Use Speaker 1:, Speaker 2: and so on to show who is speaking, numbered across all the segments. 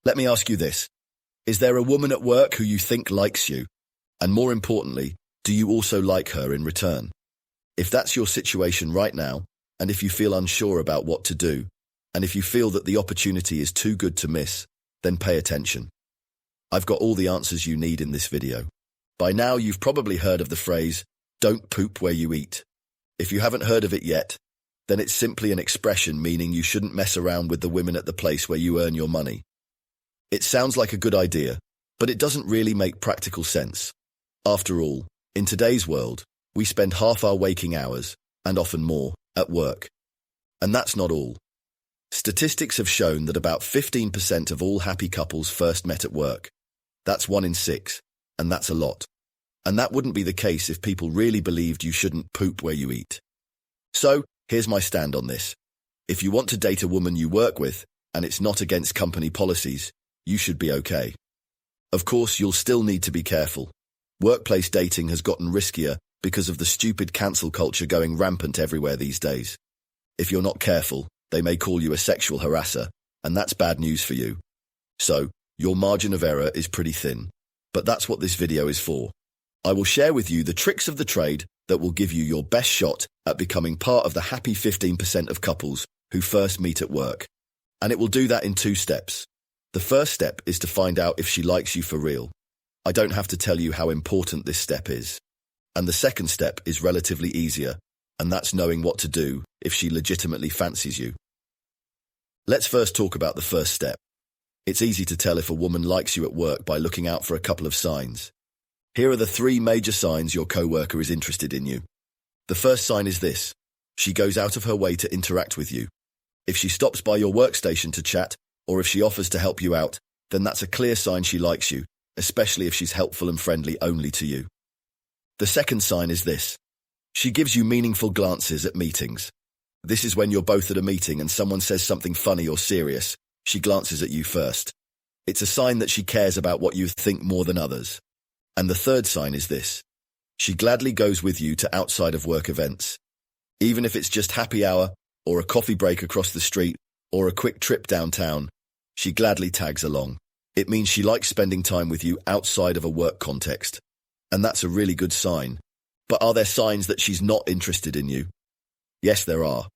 Speaker 1: Let me ask you this. Is there a woman at work who you think likes you? And more importantly, do you also like her in return? If that's your situation right now, and if you feel unsure about what to do, and if you feel that the opportunity is too good to miss, then pay attention. I've got all the answers you need in this video. By now, you've probably heard of the phrase, "Don't poop where you eat." If you haven't heard of it yet, then it's simply an expression meaning you shouldn't mess around with the women at the place where you earn your money. It sounds like a good idea, but it doesn't really make practical sense. After all, in today's world, we spend half our waking hours, and often more, at work. And that's not all. Statistics have shown that about 15% of all happy couples first met at work. That's 1 in 6, and that's a lot. And that wouldn't be the case if people really believed you shouldn't poop where you eat. So, here's my stand on this. If you want to date a woman you work with, and it's not against company policies, you should be okay. Of course, you'll still need to be careful. Workplace dating has gotten riskier because of the stupid cancel culture going rampant everywhere these days. If you're not careful, they may call you a sexual harasser, and that's bad news for you. So, your margin of error is pretty thin. But that's what this video is for. I will share with you the tricks of the trade that will give you your best shot at becoming part of the happy 15% of couples who first meet at work. And it will do that in 2 steps. The first step is to find out if she likes you for real. I don't have to tell you how important this step is. And the second step is relatively easier, and that's knowing what to do if she legitimately fancies you. Let's first talk about the first step. It's easy to tell if a woman likes you at work by looking out for a couple of signs. Here are the 3 major signs your coworker is interested in you. The first sign is this. She goes out of her way to interact with you. If she stops by your workstation to chat, or if she offers to help you out, then that's a clear sign she likes you, especially if she's helpful and friendly only to you. The second sign is this. She gives you meaningful glances at meetings. This is when you're both at a meeting and someone says something funny or serious. She glances at you first. It's a sign that she cares about what you think more than others. And the third sign is this. She gladly goes with you to outside of work events. Even if it's just happy hour, or a coffee break across the street, or a quick trip downtown, she gladly tags along. It means she likes spending time with you outside of a work context. And that's a really good sign. But are there signs that she's not interested in you? Yes, there are.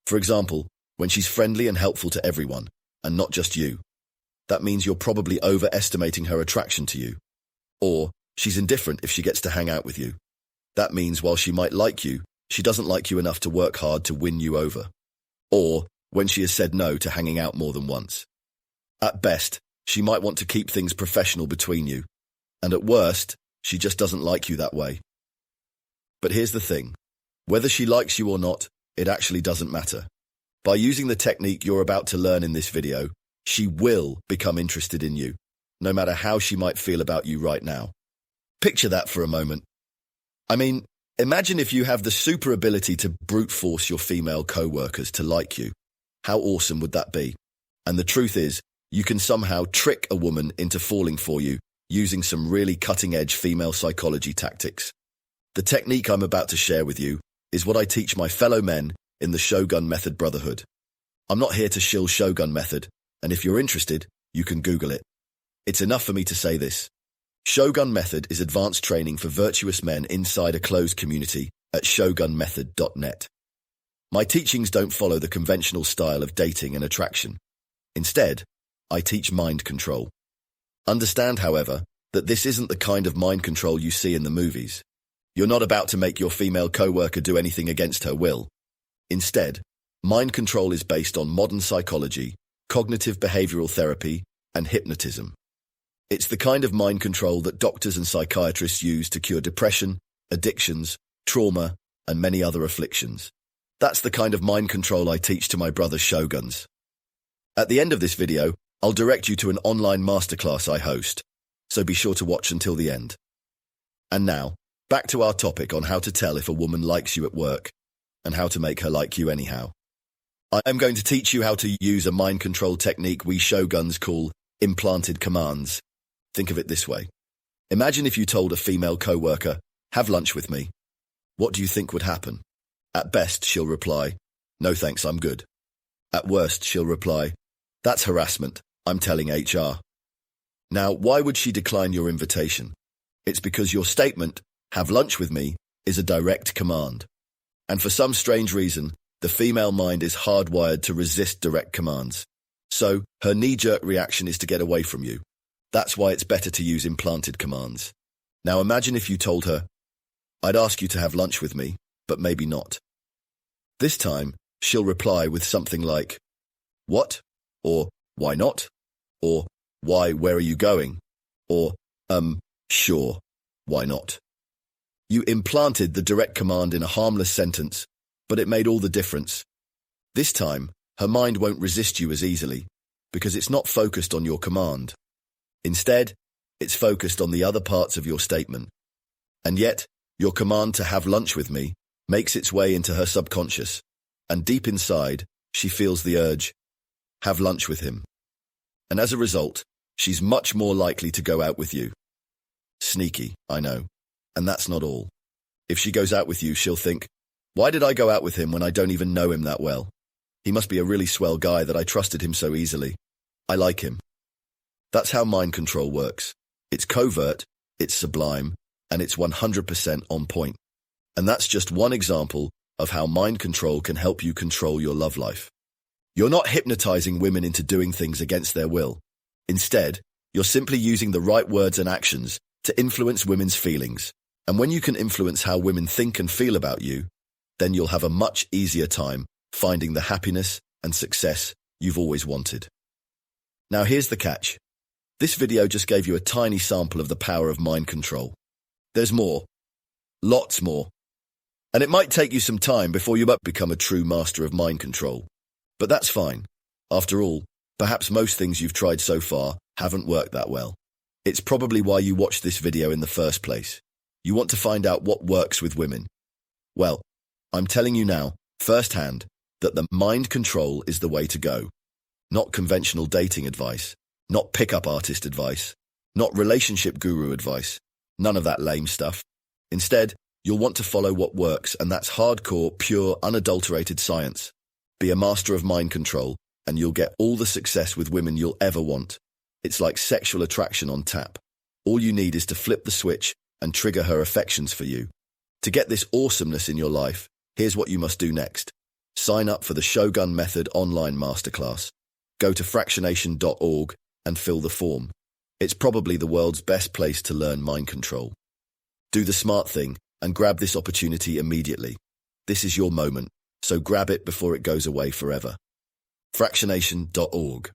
Speaker 1: For example, when she's friendly and helpful to everyone, and not just you. That means you're probably overestimating her attraction to you. Or, she's indifferent if she gets to hang out with you. That means while she might like you, she doesn't like you enough to work hard to win you over. Or, when she has said no to hanging out more than once. At best, she might want to keep things professional between you. And at worst, she just doesn't like you that way. But here's the thing. Whether she likes you or not, it actually doesn't matter. By using the technique you're about to learn in this video, she will become interested in you, no matter how she might feel about you right now. Picture that for a moment. I mean, imagine if you have the super ability to brute force your female co-workers to like you. How awesome would that be? And the truth is, you can somehow trick a woman into falling for you using some really cutting-edge female psychology tactics. The technique I'm about to share with you is what I teach my fellow men in the Shogun Method Brotherhood. I'm not here to shill Shogun Method, and if you're interested, you can Google it. It's enough for me to say this. Shogun Method is advanced training for virtuous men inside a closed community at shogunmethod.net. My teachings don't follow the conventional style of dating and attraction. Instead, I teach mind control. Understand, however, that this isn't the kind of mind control you see in the movies. You're not about to make your female coworker do anything against her will. Instead, mind control is based on modern psychology, cognitive behavioral therapy, and hypnotism. It's the kind of mind control that doctors and psychiatrists use to cure depression, addictions, trauma, and many other afflictions. That's the kind of mind control I teach to my brother Shoguns. At the end of this video, I'll direct you to an online masterclass I host, so be sure to watch until the end. And now, back to our topic on how to tell if a woman likes you at work, and how to make her like you anyhow. I am going to teach you how to use a mind control technique we Shoguns call implanted commands. Think of it this way. Imagine if you told a female coworker, "Have lunch with me." What do you think would happen? At best, she'll reply, "No thanks, I'm good." At worst, she'll reply, "That's harassment. I'm telling HR. Now, why would she decline your invitation? It's because your statement, have lunch with me, is a direct command. And for some strange reason, the female mind is hardwired to resist direct commands. So, her knee-jerk reaction is to get away from you. That's why it's better to use implanted commands. Now imagine if you told her, I'd ask you to have lunch with me, but maybe not. This time, she'll reply with something like, what? Or, why not? Or, why, where are you going? Or, sure, why not? You implanted the direct command in a harmless sentence, but it made all the difference. This time, her mind won't resist you as easily, because it's not focused on your command. Instead, it's focused on the other parts of your statement. And yet, your command to have lunch with me makes its way into her subconscious, and deep inside, she feels the urge, have lunch with him. And as a result, she's much more likely to go out with you. Sneaky, I know. And that's not all. If she goes out with you, she'll think, why did I go out with him when I don't even know him that well? He must be a really swell guy that I trusted him so easily. I like him. That's how mind control works. It's covert, it's sublime, and it's 100% on point. And that's just one example of how mind control can help you control your love life. You're not hypnotizing women into doing things against their will. Instead, you're simply using the right words and actions to influence women's feelings. And when you can influence how women think and feel about you, then you'll have a much easier time finding the happiness and success you've always wanted. Now here's the catch. This video just gave you a tiny sample of the power of mind control. There's more. Lots more. And it might take you some time before you become a true master of mind control. But that's fine. After all, perhaps most things you've tried so far haven't worked that well. It's probably why you watched this video in the first place. You want to find out what works with women. Well, I'm telling you now, firsthand, that the mind control is the way to go. Not conventional dating advice, not pickup artist advice, not relationship guru advice, none of that lame stuff. Instead, you'll want to follow what works, and that's hardcore, pure, unadulterated science. Be a master of mind control, and you'll get all the success with women you'll ever want. It's like sexual attraction on tap. All you need is to flip the switch and trigger her affections for you. To get this awesomeness in your life, here's what you must do next. Sign up for the Shogun Method online masterclass. Go to fractionation.org and fill the form. It's probably the world's best place to learn mind control. Do the smart thing and grab this opportunity immediately. This is your moment, so grab it before it goes away forever. fractionation.org